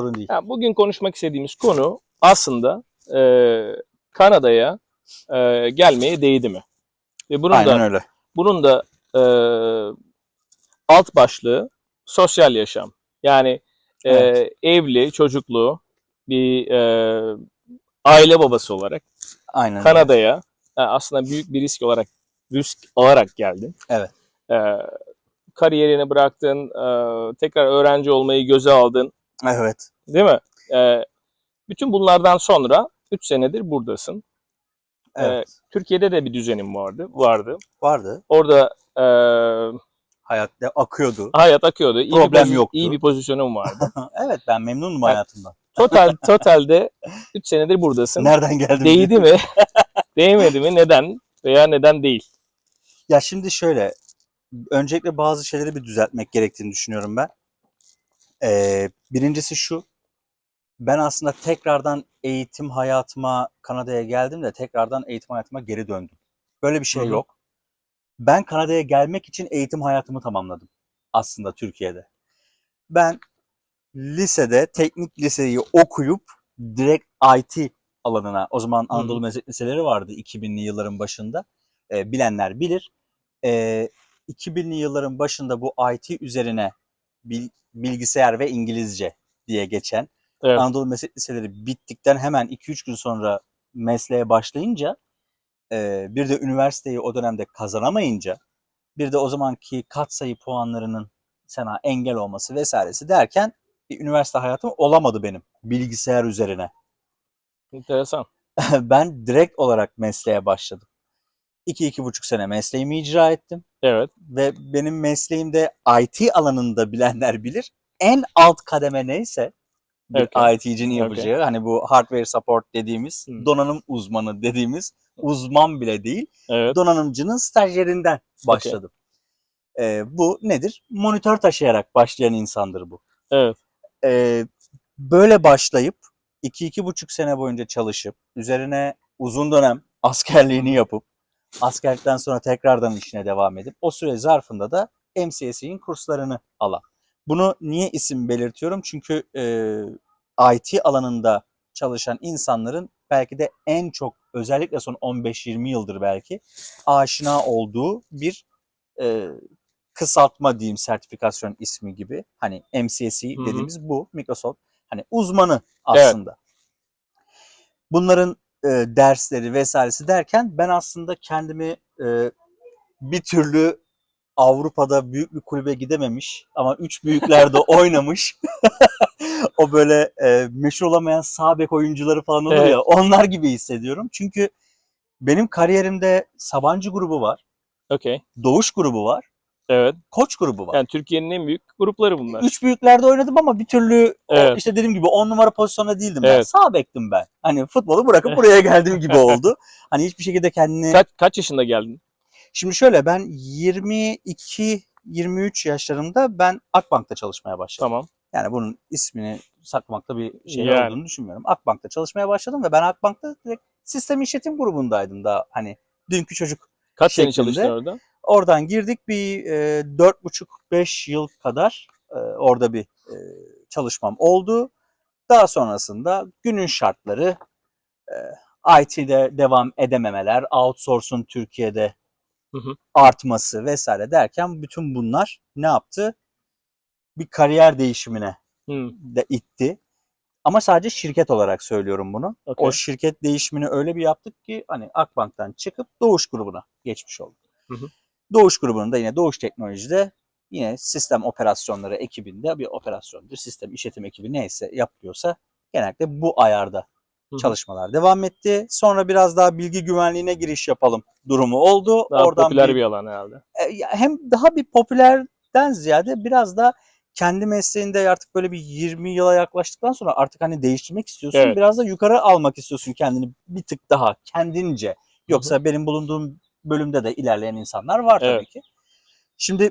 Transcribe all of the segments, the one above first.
sorun değil. Yani bugün konuşmak istediğimiz konu aslında Kanada'ya gelmeye değdi mi? Ve Aynen öyle. bunun da e, alt başlığı sosyal yaşam. Yani Evet. evli, çocuklu bir aile babası olarak Aynen öyle. Kanada'ya aslında büyük bir risk alarak geldin. Evet. E, Kariyerini bıraktın, tekrar öğrenci olmayı göze aldın, Evet. değil mi? Bütün bunlardan sonra 3 senedir buradasın. Evet. Türkiye'de de bir düzenim vardı. Vardı. Orada Hayat akıyordu. hayat akıyordu. Problem İyi bir yoktu. pozisyonum vardı. Evet, ben memnunum Yani hayatımdan. totalde 3 senedir buradasın. Nereden geldim diye. Değdi mi? Değmedi mi? Neden? Veya neden değil? Ya şimdi şöyle, öncelikle bazı şeyleri bir düzeltmek gerektiğini düşünüyorum ben. Birincisi şu, ben aslında tekrardan eğitim hayatıma Kanada'ya geldim de tekrardan eğitim hayatıma geri döndüm. Böyle bir şey Hı hı. yok. Ben Kanada'ya gelmek için eğitim hayatımı tamamladım aslında Türkiye'de. Ben lisede, teknik liseyi okuyup direkt IT alanına, o zaman Hı Anadolu hı. Meslek Liseleri vardı 2000'li yılların başında. Bilenler bilir. 2000'li yılların başında bu IT üzerine bilgisayar ve İngilizce diye geçen Evet. Anadolu Meslek Liseleri bittikten hemen 2-3 gün sonra mesleğe başlayınca, bir de üniversiteyi o dönemde kazanamayınca, bir de o zamanki katsayı puanlarının sana engel olması vesairesi derken bir üniversite hayatım olamadı benim bilgisayar üzerine. Enteresan. Ben direkt olarak mesleğe başladım. 2-2,5 sene mesleğimi icra ettim. Evet. Ve benim mesleğimde IT alanında bilenler bilir. En alt kademe neyse bir Okay. IT'cinin Okay. yapacağı, hani bu hardware support dediğimiz, Hı. donanım uzmanı dediğimiz, uzman bile değil, Evet. donanımcının stajyerinden Okay. başladım. Bu nedir? Monitör taşıyarak başlayan insandır bu. Evet. Böyle başlayıp 2-2,5 sene boyunca çalışıp üzerine uzun dönem askerliğini yapıp askerlikten sonra tekrardan işine devam edip o süre zarfında da MCSE'nin kurslarını alan. Bunu niye isim belirtiyorum? Çünkü IT alanında çalışan insanların belki de en çok, özellikle son 15-20 yıldır belki aşina olduğu bir e, kısaltma diyeyim, sertifikasyon ismi gibi. Hani MCSE Hı hı. dediğimiz bu. Microsoft hani uzmanı Evet. aslında. Bunların dersleri vesairesi derken ben aslında kendimi bir türlü Avrupa'da büyük bir kulübe gidememiş ama üç büyüklerde oynamış. O böyle meşhur olamayan sağ bek oyuncuları falan olur Evet. ya, onlar gibi hissediyorum. Çünkü benim kariyerimde Sabancı grubu var, Okay. Doğuş grubu var, Evet. Koç grubu var. Yani Türkiye'nin en büyük grupları bunlar. Üç büyüklerde oynadım ama bir türlü Evet. işte dediğim gibi 10 numara pozisyonda değildim ben. Evet. Sağ bektim ben. Hani futbolu bırakıp buraya geldiğim gibi oldu. Hani hiçbir şekilde kendini... Kaç yaşında geldin? Şimdi şöyle, ben 22-23 yaşlarımda ben Akbank'ta çalışmaya başladım. Tamam. Yani bunun ismini saklamakta bir şey Yani. olduğunu düşünmüyorum. Akbank'ta çalışmaya başladım ve ben Akbank'ta direkt sistem işletim grubundaydım daha, hani dünkü çocuk Kaç sene çalıştın şeklinde. orada? Oradan girdik, bir 4,5-5 yıl kadar orada bir çalışmam oldu. Daha sonrasında günün şartları, IT'de devam edememeler, outsource'un Türkiye'de Hı hı. artması vesaire derken bütün bunlar ne yaptı? Bir kariyer değişimine Hı. de itti. Ama sadece şirket olarak söylüyorum bunu. O Okay. şirket değişimini öyle bir yaptık ki hani Akbank'tan çıkıp Doğuş grubuna geçmiş olduk. Hı hı. Doğuş grubunda yine Doğuş Teknoloji'de yine sistem operasyonları ekibinde bir operasyondur. Sistem işletim ekibi neyse yapıyorsa genellikle bu ayarda Hı hı. çalışmalar devam etti. Sonra biraz daha bilgi güvenliğine giriş yapalım durumu oldu. Daha Oradan popüler bir bir alan herhalde. hem daha bir popülerden ziyade biraz da kendi mesleğinde artık böyle bir 20 yıla yaklaştıktan sonra artık hani değiştirmek istiyorsun. Evet. Biraz da yukarı almak istiyorsun kendini bir tık daha kendince. Hı hı. Yoksa benim bulunduğum bölümde de ilerleyen insanlar var Evet. tabii ki. Şimdi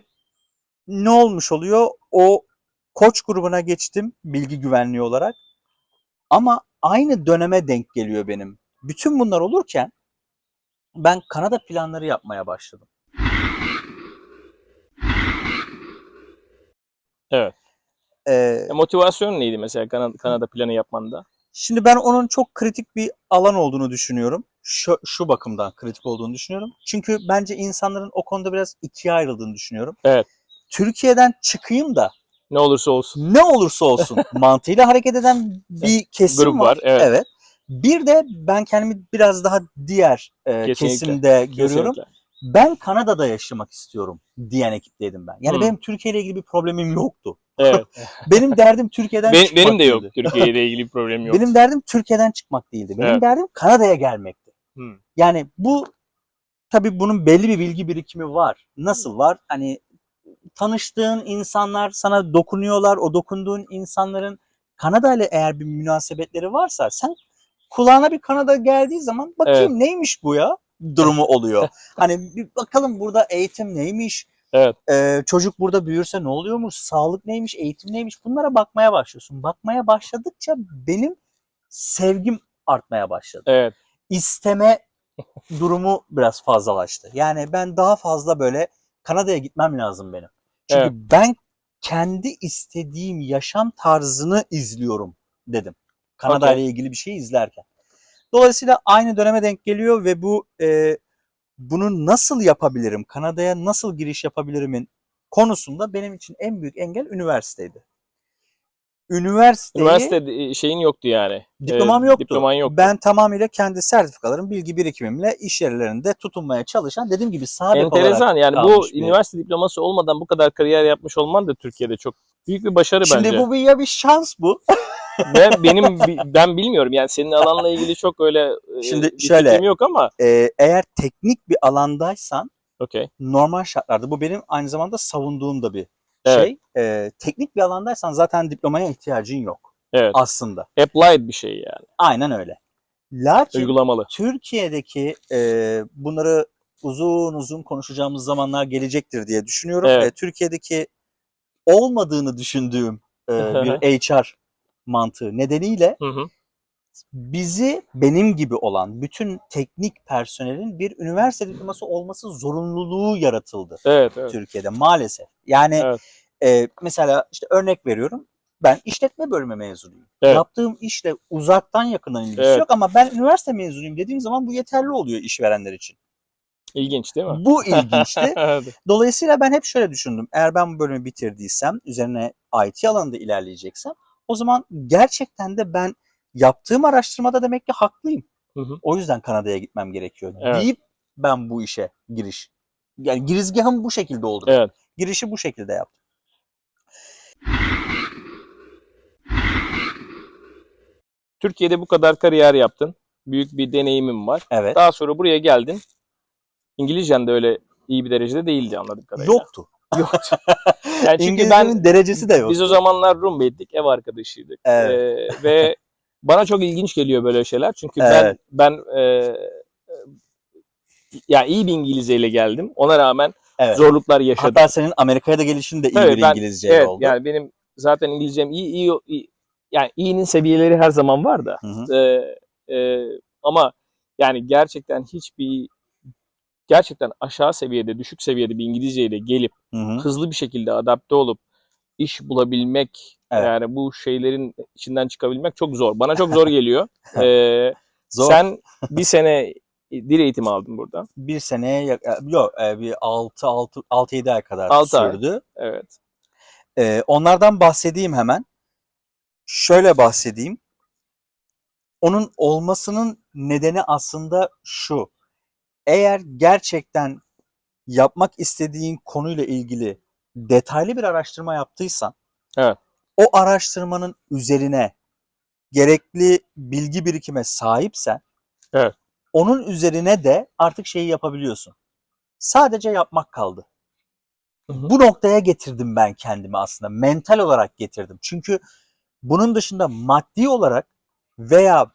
ne olmuş oluyor? O Koç grubuna geçtim bilgi güvenliği olarak. Ama aynı döneme denk geliyor benim. Bütün bunlar olurken ben Kanada planları yapmaya başladım. Evet. Motivasyon neydi mesela Kanada planı yapmanda? Şimdi ben onun çok kritik bir alan olduğunu düşünüyorum. Şu bakımdan kritik olduğunu düşünüyorum. Çünkü bence insanların o konuda biraz ikiye ayrıldığını düşünüyorum. Evet. Türkiye'den çıkayım da Ne olursa olsun. ne olursa olsun mantığıyla hareket eden bir kesim Grup var, evet. Evet. Bir de ben kendimi biraz daha diğer Kesinlikle, kesimde görüyorum. Kesinlikle. Ben Kanada'da yaşamak istiyorum diyen ekipteydim ben. Yani Hmm. benim Türkiye ile ilgili bir problemim yoktu. Evet. Benim derdim Türkiye'den çıkmak Benim de yok. değildi. Türkiye ile ilgili bir problemim yok. Benim derdim Türkiye'den çıkmak değildi. Benim Evet. derdim Kanada'ya gelmekti. Hmm. Yani bu tabii bunun belli bir bilgi birikimi var. Nasıl var? Hani tanıştığın insanlar sana dokunuyorlar. O dokunduğun insanların Kanada ile eğer bir münasebetleri varsa sen kulağına bir Kanada geldiği zaman bakayım Evet. neymiş bu ya durumu oluyor. Hani bir bakalım burada eğitim neymiş? Evet. Çocuk burada büyürse ne oluyormuş? Sağlık neymiş? Eğitim neymiş? Bunlara bakmaya başlıyorsun. Bakmaya başladıkça benim sevgim artmaya başladı. Evet. İsteme durumu biraz fazlalaştı. Yani ben daha fazla böyle Kanada'ya gitmem lazım benim. Çünkü Evet. ben kendi istediğim yaşam tarzını izliyorum dedim. Kanada Okay. ile ilgili bir şey izlerken. Dolayısıyla aynı döneme denk geliyor ve bunu nasıl yapabilirim, Kanada'ya nasıl giriş yapabilirimin konusunda benim için en büyük engel üniversiteydi. Üniversiteyi Üniversite şeyin yoktu yani. diplomam yoktu. Diploman yoktu. Ben tamamıyla kendi sertifikalarım, bilgi birikimimle iş yerlerinde tutunmaya çalışan, dediğim gibi sabek olarak Enteresan yani bu kalmış bir. üniversite diploması olmadan bu kadar kariyer yapmış olman da Türkiye'de çok büyük bir başarı Şimdi bence. bu ya bir şans bu. Ve ben bilmiyorum yani senin alanla ilgili çok öyle Şimdi bir şöyle, fikrim yok ama. Eğer teknik bir alandaysan Okay. normal şartlarda bu benim aynı zamanda savunduğum da bir Evet. şey. Teknik bir alandaysan zaten diplomaya ihtiyacın yok Evet. aslında. Applied bir şey yani. Aynen öyle. Lakin Uygulamalı. Türkiye'deki bunları uzun uzun konuşacağımız zamanlar gelecektir diye düşünüyorum. Evet. Türkiye'deki olmadığını düşündüğüm bir HR mantığı nedeniyle Hı hı. benim gibi olan bütün teknik personelin bir üniversite diploması olması zorunluluğu yaratıldı Evet, evet. Türkiye'de maalesef. Yani Evet. mesela işte örnek veriyorum. Ben işletme bölümü mezunuyum. Evet. Yaptığım işle uzaktan yakından ilgisi Evet. yok ama ben üniversite mezunuyum dediğim zaman bu yeterli oluyor işverenler için. İlginç değil mi? Bu ilginçti. Evet. Dolayısıyla ben hep şöyle düşündüm. Eğer ben bu bölümü bitirdiysem, üzerine IT alanında ilerleyeceksem o zaman gerçekten de ben yaptığım araştırmada demek ki haklıyım. Hı hı. O yüzden Kanada'ya gitmem gerekiyor Evet. deyip ben bu işe yani girizgahım bu şekilde oldu. Evet. Girişi bu şekilde yaptım. Türkiye'de bu kadar kariyer yaptın. Büyük bir deneyimim var. Evet. Daha sonra buraya geldin. İngilizcen de öyle iyi bir derecede değildi anladığım kadarıyla. Yoktu. Yoktu. Yani çünkü İngilizcemin derecesi de yoktu. biz o zamanlar roommate'dik, ev arkadaşıydık. Evet. Ve bana çok ilginç geliyor böyle şeyler. Çünkü Evet. ben ya iyi bir İngilizceyle geldim. Ona rağmen Evet. zorluklar yaşadım. Hatta senin Amerika'ya da gelişin de iyi Tabii bir İngilizceyle evet, oldu. yani benim zaten İngilizcem iyi yani iyinin seviyeleri her zaman var da. Hı hı. Ama yani gerçekten aşağı seviyede, düşük seviyede bir İngilizceyle gelip Hı hı. hızlı bir şekilde adapte olup iş bulabilmek, Evet. yani bu şeylerin içinden çıkabilmek çok zor. Bana çok zor geliyor. Zor. Sen bir sene dil eğitimi aldın burada. Bir seneye yok bir 6-7 ay kadar 6 ay. sürdü. Evet. Onlardan bahsedeyim hemen. Şöyle bahsedeyim. Onun olmasının nedeni aslında şu. Eğer gerçekten yapmak istediğin konuyla ilgili detaylı bir araştırma yaptıysan, Evet. o araştırmanın üzerine gerekli bilgi birikime sahipsen, Evet. onun üzerine de artık şeyi yapabiliyorsun. Sadece yapmak kaldı. Hı hı. Bu noktaya getirdim ben kendimi aslında. Mental olarak getirdim. Çünkü bunun dışında maddi olarak veya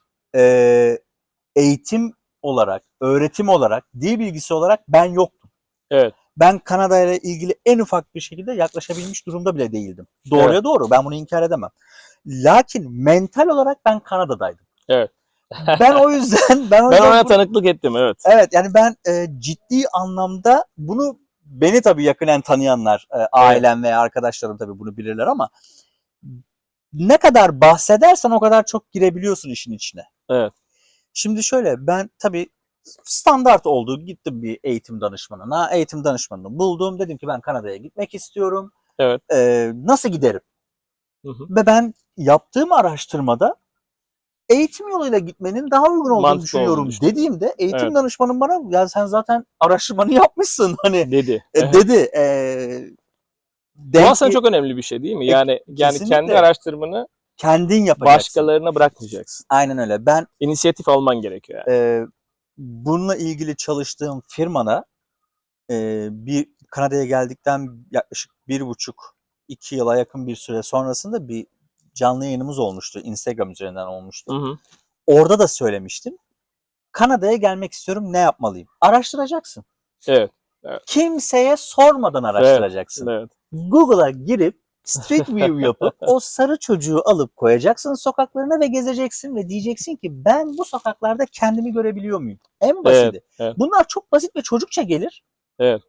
eğitim olarak, öğretim olarak, dil bilgisi olarak ben yoktum. Evet. Ben Kanada ile ilgili en ufak bir şekilde yaklaşabilmiş durumda bile değildim. Doğruya Evet. doğru. Ben bunu inkar edemem. Lakin mental olarak ben Kanada'daydım. Evet. Ben o yüzden ben ona tanıklık ettim, evet. Evet, yani ben ciddi anlamda bunu beni tabii yakinen tanıyanlar, ailem veya arkadaşlarım tabii bunu bilirler ama ne kadar bahsedersen o kadar çok girebiliyorsun işin içine. Evet. Şimdi şöyle, ben tabii standart oldu. Gittim bir eğitim danışmanına. Eğitim danışmanını buldum. Dedim ki ben Kanada'ya gitmek istiyorum. Evet. Nasıl giderim? Hı hı. Ve ben yaptığım araştırmada eğitim yoluyla gitmenin daha uygun olduğunu Mantıklı düşünüyorum olduğunu düşünüyorum. dediğimde eğitim Evet. danışmanım bana ya sen zaten araştırmanı yapmışsın hani Dedi. dedi. Bu aslında çok önemli bir şey değil mi? Yani kendi kesinlikle araştırmanı kendin yapacaksın. başkalarına bırakmayacaksın. Aynen öyle. Ben İnisiyatif alman gerekiyor yani. bununla ilgili çalıştığım firmana bir Kanada'ya geldikten yaklaşık 1,5-2 yıla yakın bir süre sonrasında bir canlı yayınımız olmuştu. Instagram üzerinden olmuştu. Hı hı. Orada da söylemiştim. Kanada'ya gelmek istiyorum, ne yapmalıyım? Araştıracaksın. Evet. Kimseye sormadan araştıracaksın. Evet. Google'a girip Street View yapıp o sarı çocuğu alıp koyacaksın sokaklarına ve gezeceksin ve diyeceksin ki ben bu sokaklarda kendimi görebiliyor muyum? En basiti. Evet. Bunlar çok basit ve çocukça gelir. Evet.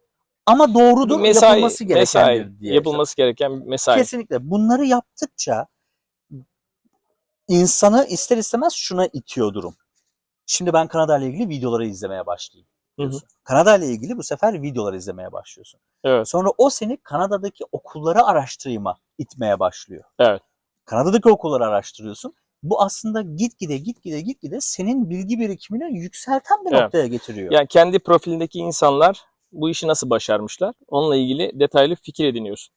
Ama doğrudur, yapılması gerekendir diye. Yapılması gereken bir mesai. Kesinlikle. Bunları yaptıkça insanı ister istemez şuna itiyor durum. Şimdi ben Kanada ile ilgili videoları izlemeye başlayayım diyorsun. Hı hı. Kanada ile ilgili bu sefer videoları izlemeye başlıyorsun. Evet. Sonra o seni Kanada'daki okulları araştırma itmeye başlıyor. Evet. Kanada'daki okulları araştırıyorsun. Bu aslında gitgide senin bilgi birikimini yükselten bir noktaya getiriyor. Yani kendi profilindeki insanlar bu işi nasıl başarmışlar? Onunla ilgili detaylı fikir ediniyorsun.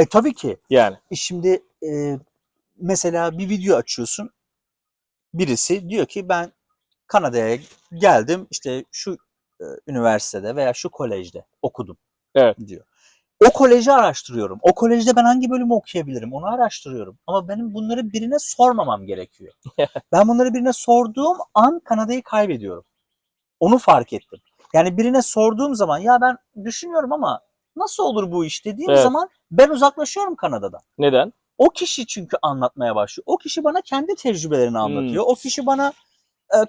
Tabii ki. Yani. Şimdi mesela bir video açıyorsun. Birisi diyor ki ben Kanada'ya geldim, işte şu üniversitede veya şu kolejde okudum diyor. O koleji araştırıyorum. O kolejde ben hangi bölümü okuyabilirim onu araştırıyorum. Ama benim bunları birine sormamam gerekiyor. Ben bunları birine sorduğum an Kanada'yı kaybediyorum. Onu fark ettim. Yani birine sorduğum zaman ya ben düşünüyorum ama nasıl olur bu iş dediğim zaman ben uzaklaşıyorum Kanada'dan. Neden? O kişi çünkü anlatmaya başlıyor. O kişi bana kendi tecrübelerini anlatıyor. O kişi bana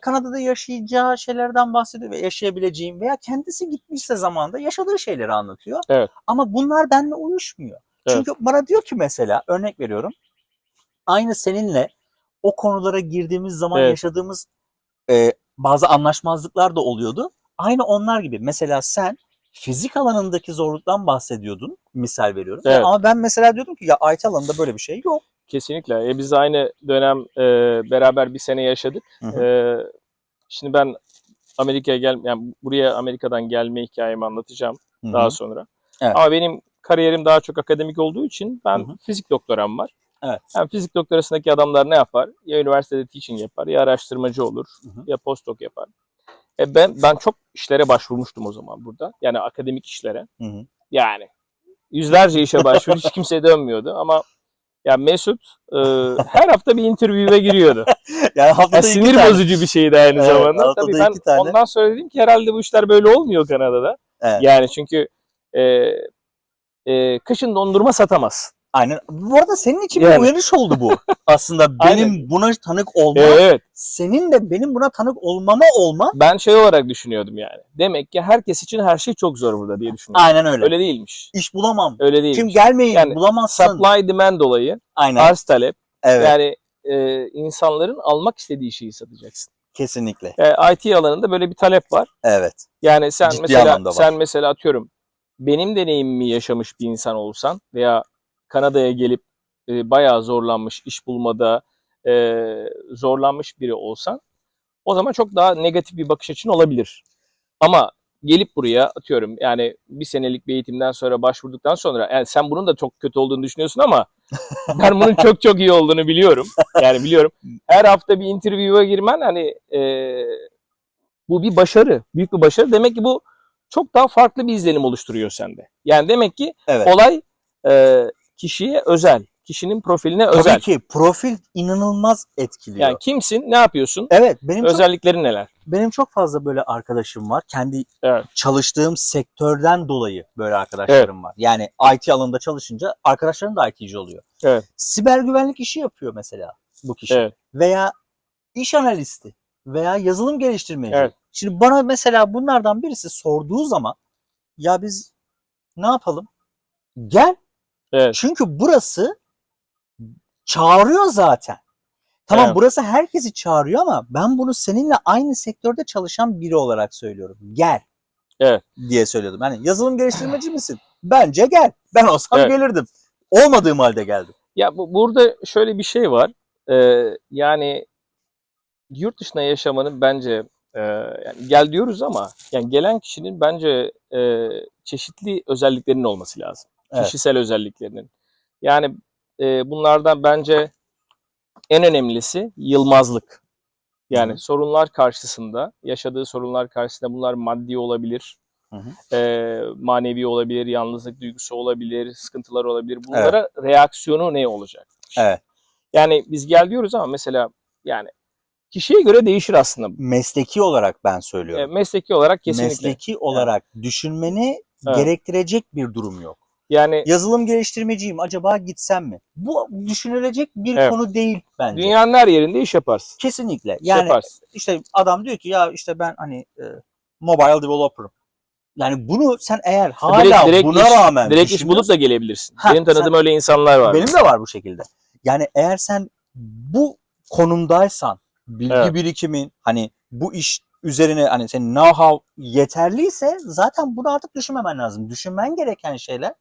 Kanada'da yaşayacağı şeylerden bahsediyor ve yaşayabileceğim veya kendisi gitmişse zamanda yaşadığı şeyleri anlatıyor. Evet. Ama bunlar benimle uyuşmuyor. Çünkü bana diyor ki mesela örnek veriyorum. Aynı seninle o konulara girdiğimiz zaman yaşadığımız bazı anlaşmazlıklar da oluyordu. Aynı onlar gibi. Mesela sen fizik alanındaki zorluktan bahsediyordun. Misal veriyorum. Ama ben mesela diyordum ki ya IT alanında böyle bir şey yok. Kesinlikle. Biz aynı dönem beraber bir sene yaşadık. Şimdi ben Amerika'ya yani buraya Amerika'dan gelme hikayemi anlatacağım daha sonra. Evet. Ama benim kariyerim daha çok akademik olduğu için ben fizik doktoram var. Evet. Yani fizik doktorasındaki adamlar ne yapar? Ya üniversitede teaching yapar, ya araştırmacı olur, ya postdoc yapar. Ben çok işlere başvurmuştum o zaman burada. Yani akademik işlere. Yani yüzlerce işe başvuru hiç kimseye dönmüyordu ama ya Mesut her hafta bir interview'e giriyordu. Yani sinir bozucu bir şeydi aynı zamanda. Tabii ben ondan sonra dedim ki herhalde bu işler böyle olmuyor Kanada'da. Evet. Yani çünkü kışın dondurma satamaz. Aynen. Bu arada senin için bir uyanış oldu bu. Aslında benim buna tanık olmam, senin de benim buna tanık olmam. Ben şey olarak düşünüyordum yani. Demek ki herkes için her şey çok zor burada diye düşünüyordum. Aynen öyle. Öyle değilmiş. İş bulamam. Öyle değilmiş. Kim gelmeyin, yani, bulamazsın. Supply demand dolayı, arz talep. Evet. Yani insanların almak istediği şeyi satacaksın. Kesinlikle. IT alanında böyle bir talep var. Evet. Yani sen Ciddi mesela atıyorum benim deneyimimi yaşamış bir insan olsan veya Kanada'ya gelip bayağı zorlanmış iş bulmada zorlanmış biri olsan o zaman çok daha negatif bir bakış açın olabilir. Ama gelip buraya atıyorum yani bir senelik bir eğitimden sonra başvurduktan sonra yani sen bunun da çok kötü olduğunu düşünüyorsun ama ben bunun çok çok iyi olduğunu biliyorum. Yani biliyorum. Her hafta bir interview'a girmen hani bu bir başarı. Büyük bir başarı. Demek ki bu çok daha farklı bir izlenim oluşturuyor sende. Yani demek ki olay kişiye özel. Kişinin profiline özel. Tabii ki profil inanılmaz etkiliyor. Yani kimsin? Ne yapıyorsun? Evet. Benim özellikleri neler? Benim çok fazla böyle arkadaşım var. Kendi çalıştığım sektörden dolayı böyle arkadaşlarım var. Yani IT alanında çalışınca arkadaşlarım da IT'ci oluyor. Evet. Siber güvenlik işi yapıyor mesela bu kişi. Veya iş analisti veya yazılım geliştirmeci. Şimdi bana mesela bunlardan birisi sorduğu zaman ya biz ne yapalım? Gel. Çünkü burası çağırıyor zaten. Tamam, Evet. burası herkesi çağırıyor ama ben bunu seninle aynı sektörde çalışan biri olarak söylüyorum. Gel Evet. diye söyledim. Hani yazılım geliştirmeci misin? Bence gel. Ben olsam Evet. gelirdim. Olmadığım halde geldim. Ya burada şöyle bir şey var. Yani yurt dışına yaşamanın bence yani gel diyoruz ama yani gelen kişinin bence çeşitli özelliklerinin olması lazım. Evet. Kişisel özelliklerinin. Yani bunlardan bence en önemlisi yılmazlık. Yani Hı hı. sorunlar karşısında, yaşadığı sorunlar karşısında bunlar maddi olabilir, Hı hı. manevi olabilir, yalnızlık duygusu olabilir, sıkıntılar olabilir. Evet. Bunlara reaksiyonu ne olacak? Evet. Yani biz gel diyoruz ama mesela yani kişiye göre değişir aslında. Mesleki olarak ben söylüyorum. Mesleki olarak kesinlikle. Mesleki olarak düşünmeni Evet. gerektirecek bir durum yok. Yani Yazılım geliştirmeciyim, acaba gitsem mi? Bu düşünülecek bir Evet. konu değil bence. Dünyanın her yerinde iş yaparsın. Kesinlikle. İş Yani yaparsın. işte adam diyor ki ya işte ben hani mobile developer'ım. Yani bunu sen eğer hala buna rağmen direkt iş bulup da gelebilirsin. Ha, Benim tanıdığım öyle insanlar var. benim de var bu şekilde. Yani eğer sen bu konumdaysan, bilgi Evet. birikimin, hani bu iş üzerine hani senin know-how yeterliyse zaten bunu artık düşünmemen lazım. Düşünmen gereken şeyler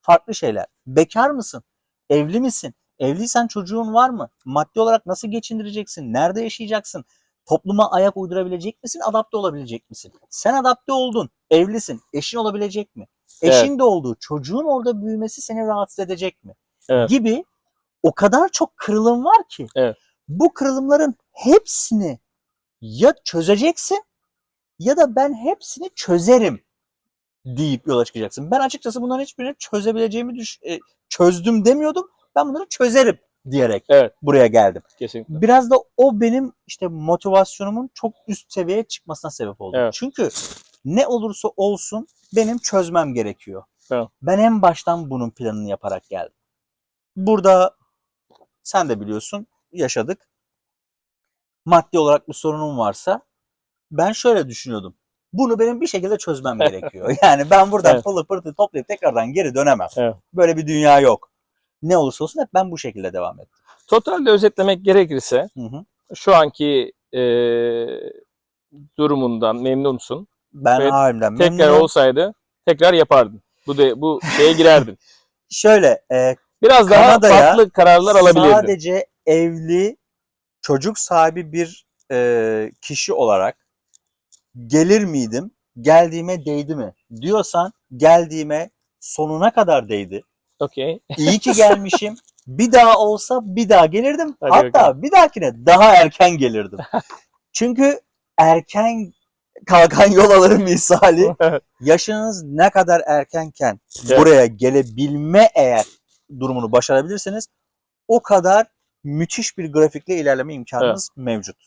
farklı şeyler. Bekar mısın? Evli misin? Evliysen çocuğun var mı? Maddi olarak nasıl geçindireceksin? Nerede yaşayacaksın? Topluma ayak uydurabilecek misin? Adapte olabilecek misin? Sen adapte oldun. Evlisin. Eşin olabilecek mi? Evet. Eşin de oldu. Çocuğun orada büyümesi seni rahatsız edecek mi? Evet. Gibi o kadar çok kırılım var ki. Evet. Bu kırılımların hepsini ya çözeceksin ya da ben hepsini çözerim deyip yola çıkacaksın. Ben açıkçası bunların hiçbirini çözebileceğimi çözdüm demiyordum. Ben bunları çözerim diyerek Evet. buraya geldim. Kesinlikle. Biraz da o benim işte motivasyonumun çok üst seviyeye çıkmasına sebep oldu. Evet. Çünkü ne olursa olsun benim çözmem gerekiyor. Evet. Ben en baştan bunun planını yaparak geldim. Burada sen de biliyorsun, yaşadık. Maddi olarak bir sorunum varsa ben şöyle düşünüyordum. Bunu benim bir şekilde çözmem gerekiyor. Yani ben buradan Evet. pılı pırtı toplayıp tekrardan geri dönemem. Evet. Böyle bir dünya yok. Ne olursa olsun hep ben bu şekilde devam ettim. Totalde özetlemek gerekirse Hı hı. şu anki durumundan memnunsun Ben ve halimden tekrar memnunum. olsaydı tekrar yapardın. Bu şeye girerdin. Şöyle Biraz daha Kanada'ya farklı kararlar alabilirdin. sadece evli, çocuk sahibi bir kişi olarak gelir miydim? Geldiğime değdi mi? Diyorsan geldiğime sonuna kadar değdi. Okey. İyi ki gelmişim. Bir daha olsa bir daha gelirdim. Hadi Hatta bakalım. bir dahakine daha erken gelirdim. Çünkü erken kalkan yol alır misali. Yaşınız ne kadar erkenken buraya gelebilme eğer durumunu başarabilirseniz o kadar müthiş bir grafikle ilerleme imkanınız mevcut.